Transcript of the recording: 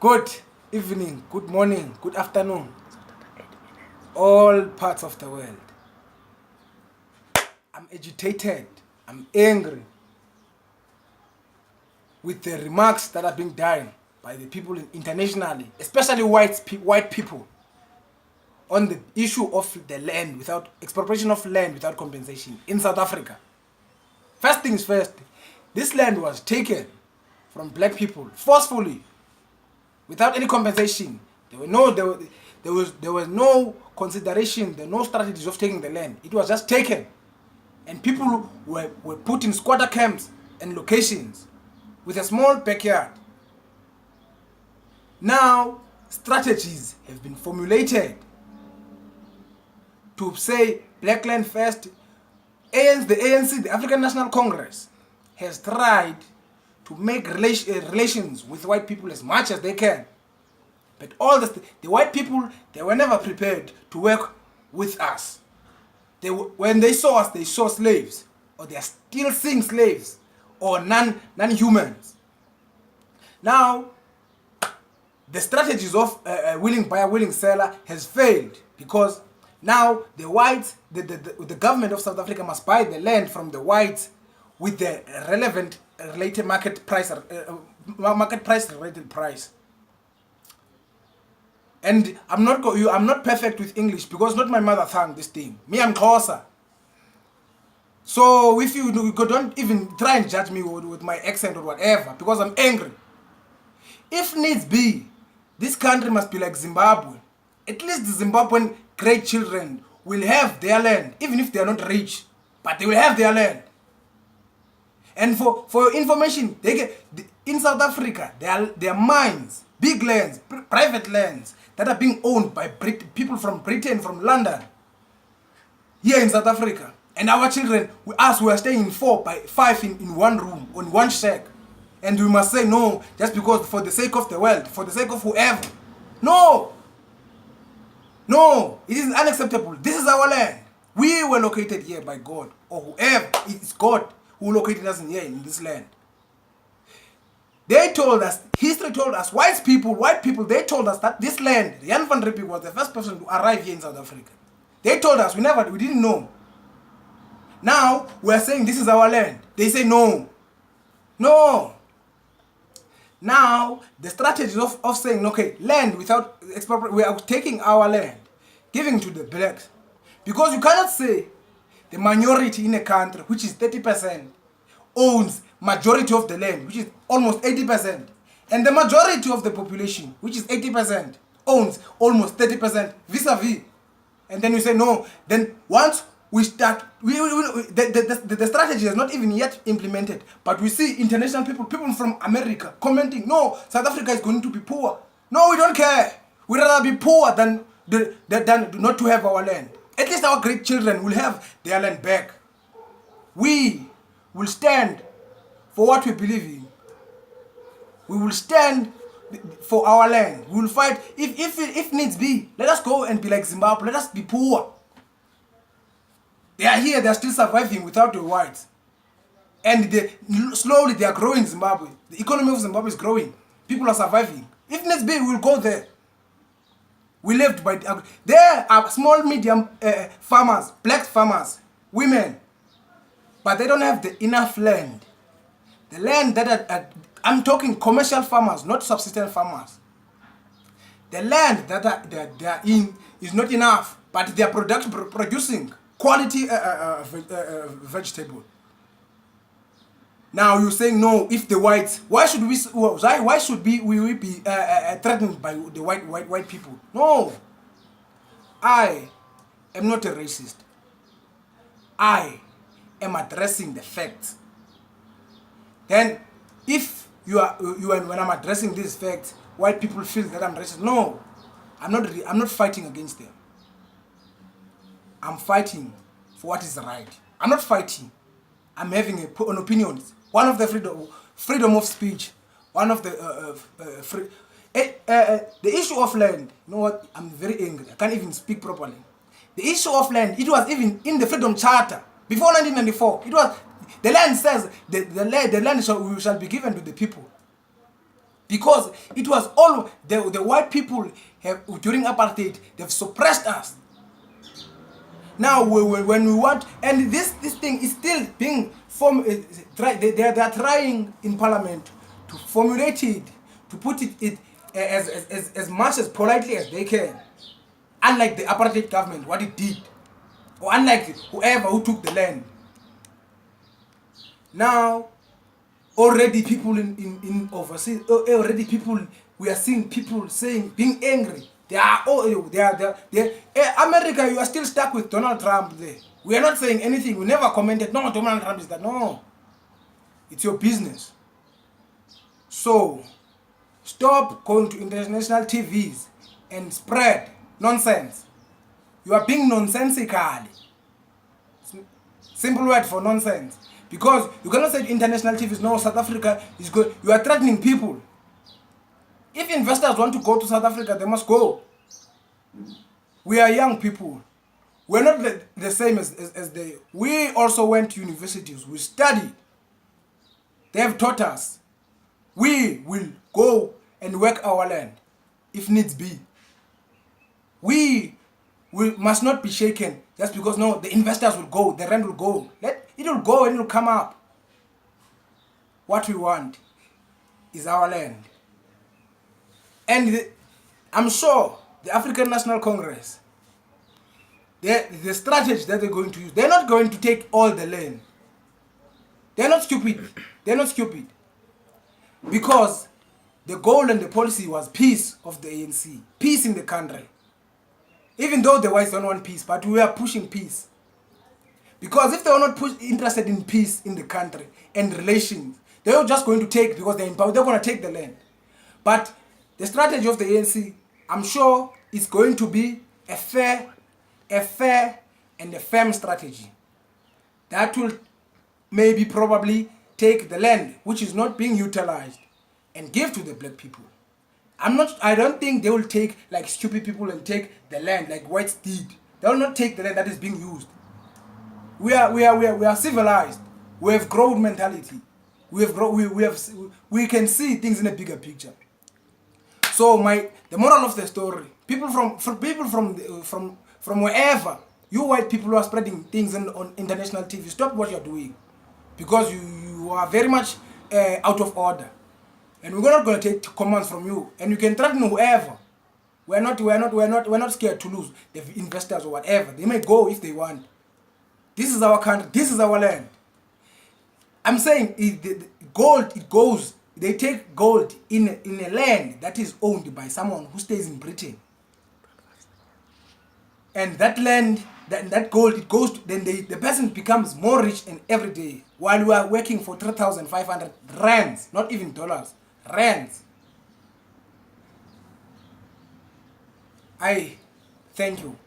Good evening, good morning, good afternoon, all parts of the world. I'm agitated, I'm angry with the remarks that are being done by the people internationally, especially white people, on the issue of the land without expropriation of land without compensation in South Africa. First things first, this land was taken from black people forcefully without any compensation. There was no consideration, there were no strategies of taking the land. It was just taken. And people were put in squatter camps and locations with a small backyard. Now, strategies have been formulated to say black land first. The ANC, the African National Congress, has tried to make relations with white people as much as they can. But all the white people, they were never prepared to work with us. When they saw us, they saw slaves, or they are still seeing slaves, or non-humans. Now, the strategies of willing buyer, willing seller has failed because now the whites, the government of South Africa must buy the land from the whites with the relevant related market price related price. And I'm not perfect with English because not my mother tongue, this thing. Me, I'm Xhosa. So if you don't even try and judge me with my accent or whatever, because I'm angry. If needs be, this country must be like Zimbabwe. At least the Zimbabwean great children will have their land, even if they are not rich, but they will have their land. And for your information, in South Africa, there are mines, big lands, private lands that are being owned by people from Britain, from London, here in South Africa. And our children, we are staying in 4 by 5 in one room, on one shack. And we must say no, just because for the sake of the world, for the sake of whoever. No! No, it is unacceptable. This is our land. We were located here by God, or whoever. It's God who located us here in this land. They told us, history told us, white people, they told us that this land, Jan van Riebeeck was the first person to arrive here in South Africa. They told us, we didn't know. Now, we are saying this is our land. They say no. No. Now, the strategy of saying, okay, land without expropriation, we are taking our land, giving to the blacks. Because you cannot say the minority in a country, which is 30%, owns majority of the land, which is almost 80%. And the majority of the population, which is 80%, owns almost 30% vis-a-vis. And then you say no. Then once we start, the strategy is not even yet implemented. But we see international people from America commenting, no, South Africa is going to be poor. No, we don't care. We'd rather be poor than not to have our land. At least our great children will have their land back. We will stand for what we believe in. We will stand for our land. We will fight. If needs be, let us go and be like Zimbabwe. Let us be poor. They are here, they are still surviving without the whites. And slowly they are growing Zimbabwe. The economy of Zimbabwe is growing. People are surviving. If needs be, we will go there. We lived by... There are small, medium farmers, black farmers, women. But they don't have enough land. The land that I'm talking commercial farmers, not subsistence farmers. The land that they are in is not enough, but they are producing quality vegetable. Now you're saying no. If the whites, why should we be threatened by the white people? No, I am not a racist. I am addressing the facts. Then, if when I'm addressing these facts, white people feel that I'm racist. No, I'm not fighting against them. I'm fighting for what is right. I'm not fighting. I'm having an opinion. One of the freedom of speech. One of the the issue of land. You know what? I'm very angry. I can't even speak properly. The issue of land. It was even in the Freedom Charter before 1994. It was the land says the land shall be given to the people. Because it was all the white people have during apartheid, they've suppressed us. Now when we want, and this thing is still being they are trying in parliament to formulate it, to put it as much as politely as they can. Unlike the apartheid government, what it did, or unlike whoever who took the land. Now, already people in overseas, already people, we are seeing people saying, being angry. They are America, you are still stuck with Donald Trump there. We are not saying anything. We never commented, no, Donald Trump is that. No. It's your business. So, stop going to international TVs and spread nonsense. You are being nonsensical. Simple word for nonsense. Because you cannot say international TVs, no, South Africa is good. You are threatening people. If investors want to go to South Africa, they must go. We are young people. We're not the same as they. We also went to universities. We studied. They have taught us. We will go and work our land, if needs be. We must not be shaken just because, no, the investors will go, the rent will go. It will go and it will come up. What we want is our land. And I'm sure the African National Congress, the strategy that they're going to use, they're not going to take all the land. They're not stupid. They're not stupid. Because the goal and the policy was peace of the ANC. Peace in the country. Even though the whites don't want peace, but we are pushing peace. Because if they were not interested in peace in the country and relations, they were just going to take, because they're in power, they're going to take the land. But the strategy of the ANC, I'm sure, is going to be a fair and a firm strategy. That will maybe probably take the land, which is not being utilized, and give to the black people. I don't think they will take like stupid people and take the land like whites did. They will not take the land that is being used. We are civilized. We have growth mentality. We can see things in a bigger picture. So the moral of the story: people from wherever, you white people who are spreading things on international TV, stop what you're doing, because you are very much out of order. And we're not going to take commands from you. And you can threaten whoever. We're not scared to lose the investors or whatever. They may go if they want. This is our country. This is our land. I'm saying it goes. They take gold in a land that is owned by someone who stays in Britain. And that land, that gold, it goes to, then the person becomes more rich and every day, while we are working for 3,500 rands, not even dollars. Rands. I thank you.